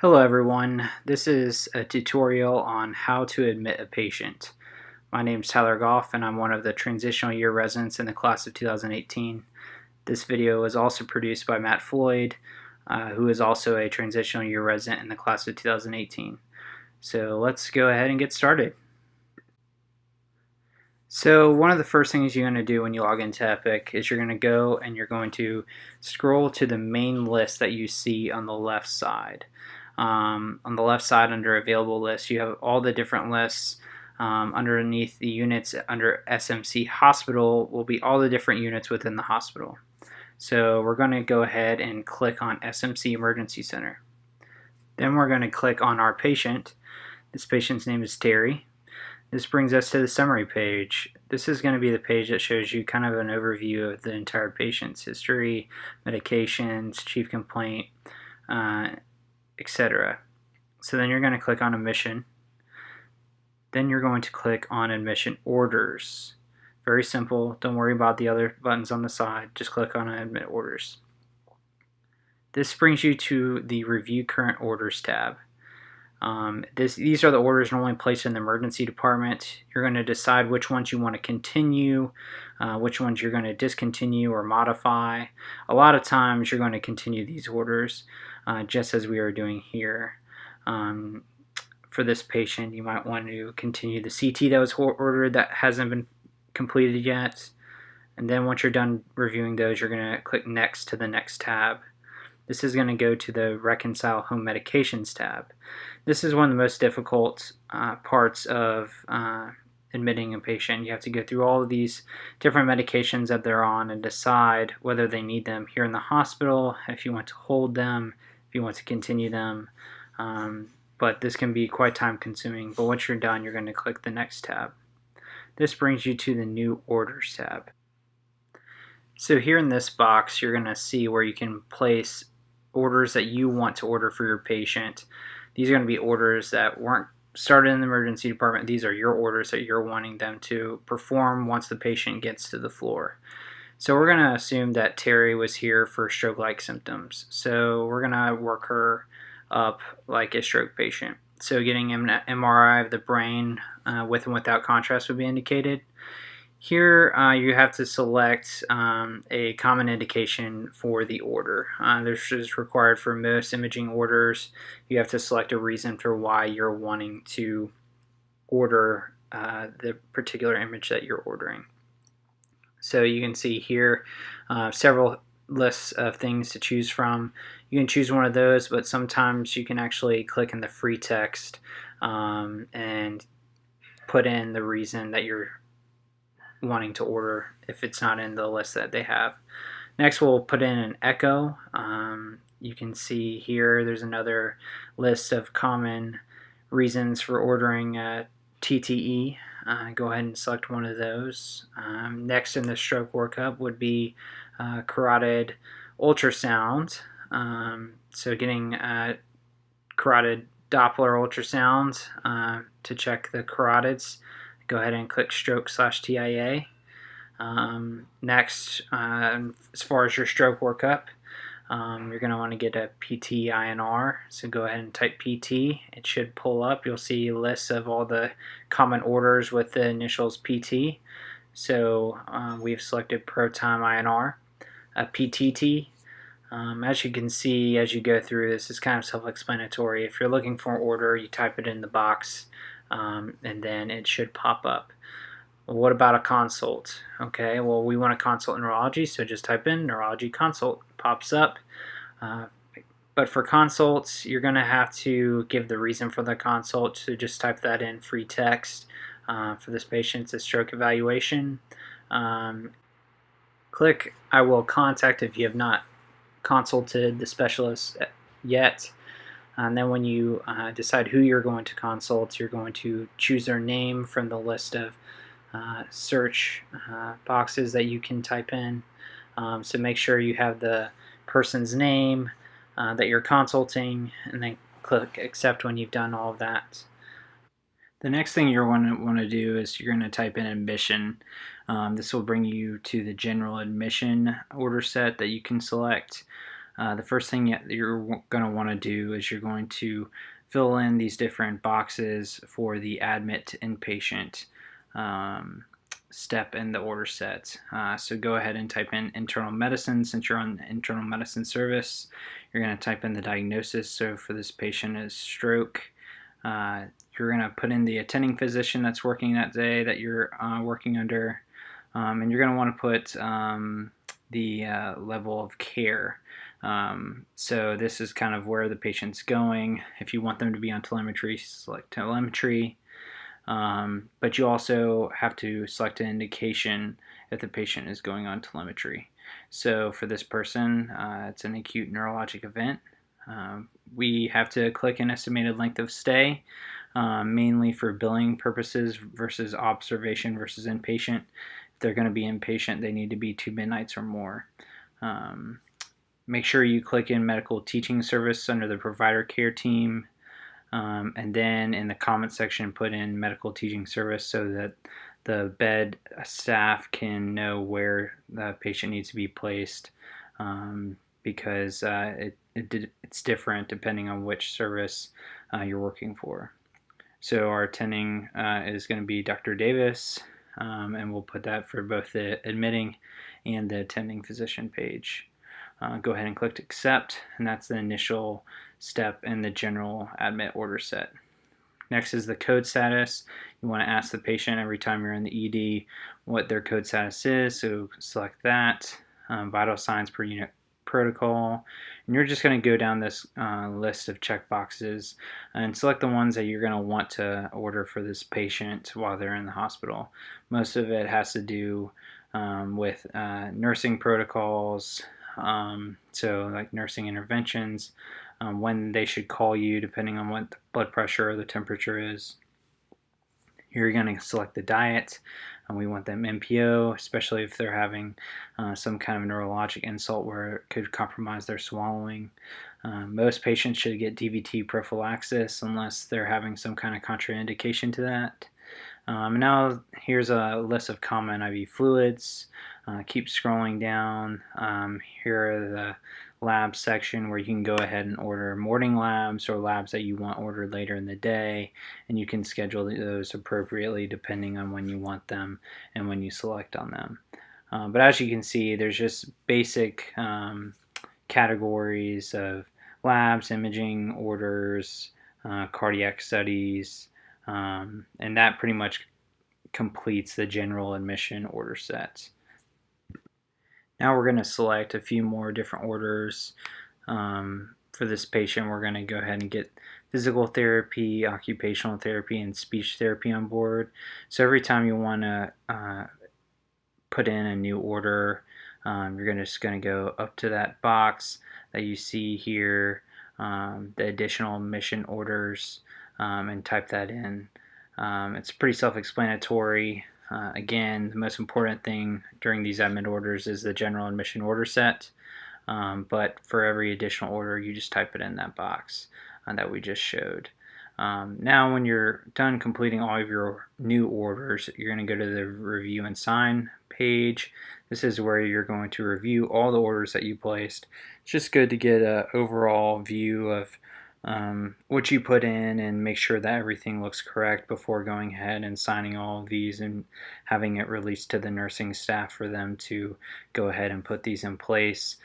Hello everyone, this is a tutorial on how to admit a patient. My name is Tyler Goff and I'm one of the transitional year residents in the class of 2018. This video was also produced by Matt Floyd, who is also a transitional year resident in the class of 2018. So let's go ahead and get started. So one of the first things you're going to do when you log into Epic is you're going to go and you're going to scroll to the main list that you see on the left side. On the left side under available lists, you have all the different lists. Underneath the units under SMC Hospital will be all the different units within the hospital. So we're going to go ahead and click on SMC Emergency Center. Then we're going to click on our patient. This patient's name is Terry. This brings us to the summary page. This is going to be the page that shows you kind of an overview of the entire patient's history, medications, chief complaint, etc. So then you're going to click on admission. Then you're going to click on admission orders. Very simple. Don't worry about the other buttons on the side. Just click on admit orders. This brings you to the review current orders tab. These are the orders normally placed in the emergency department. You're going to decide which ones you want to continue, which ones you're going to discontinue or modify. A lot of times you're going to continue these orders, just as we are doing here. For this patient, you might want to continue the CT that was ordered that hasn't been completed yet. And then once you're done reviewing those, you're going to click next to the next tab. This is going to go to the Reconcile Home Medications tab. This is one of the most difficult parts of admitting a patient. You have to go through all of these different medications that they're on and decide whether they need them here in the hospital, if you want to hold them, if you want to continue them. But this can be quite time consuming. But once you're done, you're going to click the next tab. This brings you to the New Orders tab. So here in this box, you're going to see where you can place orders that you want to order for your patient. These are going to be orders that weren't started in the emergency department. These are your orders that you're wanting them to perform once the patient gets to the floor. So we're going to assume that Terry was here for stroke-like symptoms. So we're going to work her up like a stroke patient. So getting an MRI of the brain with and without contrast would be indicated. Here you have to select a common indication for the order. This is required for most imaging orders. You have to select a reason for why you're wanting to order the particular image that you're ordering. So you can see here several lists of things to choose from. You can choose one of those, but sometimes you can actually click in the free text and put in the reason that you're wanting to order if it's not in the list that they have. Next, we'll put in an echo. You can see here there's another list of common reasons for ordering TTE. Go ahead and select one of those. Next in the stroke workup would be carotid ultrasound. So getting carotid Doppler ultrasound to check the carotids. Go ahead and click stroke/TIA. Next, as far as your stroke workup, you're going to want to get a PT INR. So go ahead and type PT. It should pull up. You'll see lists of all the common orders with the initials PT. So we've selected ProTime INR. A PTT. As you can see as you go through, this is kind of self-explanatory. If you're looking for an order, you type it in the box. And then it should pop up. Well, what about a consult? Okay, well, we want to consult neurology, so just type in neurology consult. Pops up. But for consults, you're going to have to give the reason for the consult, so just type that in free text. For this patient, it's a stroke evaluation. Click I will contact if you have not consulted the specialist yet. And then when you decide who you're going to consult, you're going to choose their name from the list of search boxes that you can type in. So make sure you have the person's name that you're consulting, and then click accept when you've done all of that. The next thing you're going to want to do is you're going to type in admission. This will bring you to the general admission order set that you can select. The first thing you're going to want to do is you're going to fill in these different boxes for the admit to inpatient step in the order set. So go ahead and type in internal medicine. Since you're on internal medicine service, you're going to type in the diagnosis. So for this patient is stroke. You're going to put in the attending physician that's working that day that you're working under, and you're going to want to put the level of care. So this is kind of where the patient's going. If you want them to be on telemetry, select telemetry. But you also have to select an indication if the patient is going on telemetry. So for this person, it's an acute neurologic event. We have to click an estimated length of stay, mainly for billing purposes versus observation versus inpatient. If they're going to be inpatient, they need to be 2 midnights or more. Make sure you click in medical teaching service under the provider care team, and then in the comment section put in medical teaching service so that the bed staff can know where the patient needs to be placed, because it's different depending on which service you're working for. So our attending is going to be Dr. Davis, and we'll put that for both the admitting and the attending physician page. Go ahead and click accept, and that's the initial step in the general admit order set. Next is the code status. You want to ask the patient every time you're in the ED what their code status is, so select that. Vital signs per unit protocol, and you're just going to go down this list of checkboxes and select the ones that you're going to want to order for this patient while they're in the hospital. Most of it has to do with nursing protocols, so like nursing interventions, when they should call you depending on what the blood pressure or the temperature is. You're going to select the diet, and we want them NPO, especially if they're having some kind of neurologic insult where it could compromise their swallowing. Most patients should get DVT prophylaxis unless they're having some kind of contraindication to that. Now here's a list of common IV fluids. Keep scrolling down. Here are the labs section where you can go ahead and order morning labs or labs that you want ordered later in the day, and you can schedule those appropriately depending on when you want them and when you select on them. But as you can see, there's just basic categories of labs, imaging orders, cardiac studies, and that pretty much completes the general admission order set. Now we're going to select a few more different orders. For this patient, we're going to go ahead and get physical therapy, occupational therapy, and speech therapy on board. So every time you want to put in a new order, you're just going to go up to that box that you see here, the additional admission orders, and type that in. It's pretty self-explanatory. Again, the most important thing during these admit orders is the general admission order set, but for every additional order you just type it in that box that we just showed. Now when you're done completing all of your new orders, you're going to go to the review and sign page. This is where you're going to review all the orders that you placed. It's just good to get an overall view of what you put in and make sure that everything looks correct before going ahead and signing all of these and having it released to the nursing staff for them to go ahead and put these in place.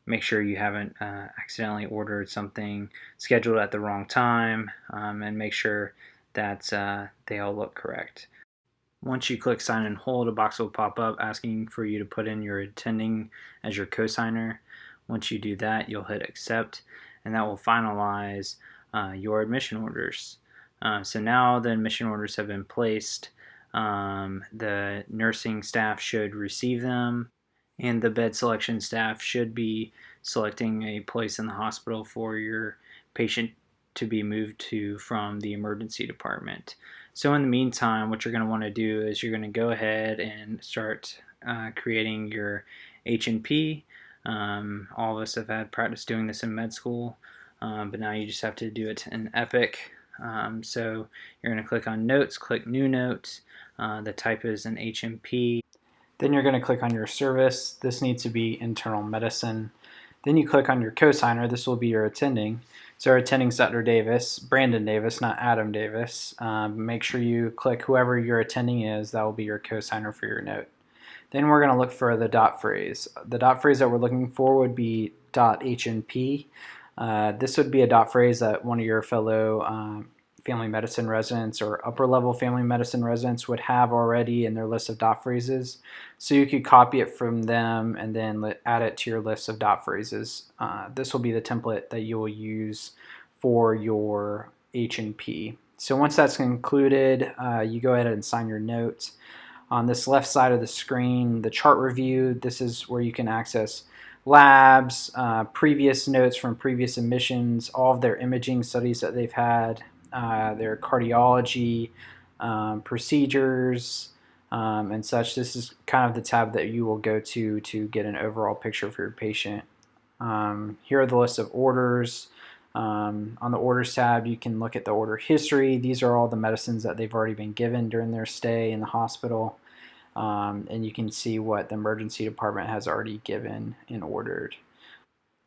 Make sure you haven't accidentally ordered something scheduled at the wrong time, and make sure that they all look correct. Once you click sign and hold, a box will pop up asking for you to put in your attending as your cosigner. Once you do that, you'll hit accept, and that will finalize your admission orders. So now the admission orders have been placed. The nursing staff should receive them, and the bed selection staff should be selecting a place in the hospital for your patient to be moved to from the emergency department. So in the meantime, what you're going to want to do is you're going to go ahead and start creating your H&P. All of us have had practice doing this in med school, but now you just have to do it in Epic. So you're going to click on Notes, click New Note. The type is an H&P. Then you're going to click on your service. This needs to be internal medicine. Then you click on your cosigner. This will be your attending. So our attending is Dr. Davis, Brandon Davis, not Adam Davis. Make sure you click whoever your attending is. That will be your cosigner for your note. Then we're going to look for the dot phrase. The dot phrase that we're looking for would be .HNP. This would be a dot phrase that one of your fellow family medicine residents or upper level family medicine residents would have already in their list of dot phrases. So you could copy it from them and then add it to your list of dot phrases. This will be the template that you will use for your H&P. So once that's concluded, you go ahead and sign your notes. On this left side of the screen, the chart review, this is where you can access labs, previous notes from previous admissions, all of their imaging studies that they've had, their cardiology, procedures, and such. This is kind of the tab that you will go to get an overall picture for your patient. Here are the list of orders. On the orders tab, you can look at the order history. These are all the medicines that they've already been given during their stay in the hospital. And you can see what the emergency department has already given and ordered.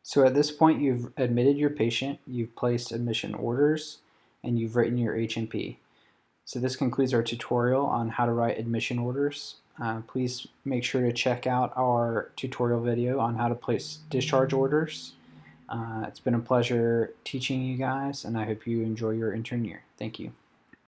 So at this point, you've admitted your patient, you've placed admission orders, and you've written your H&P. So this concludes our tutorial on how to write admission orders. Please make sure to check out our tutorial video on how to place discharge orders. It's been a pleasure teaching you guys, and I hope you enjoy your intern year. Thank you.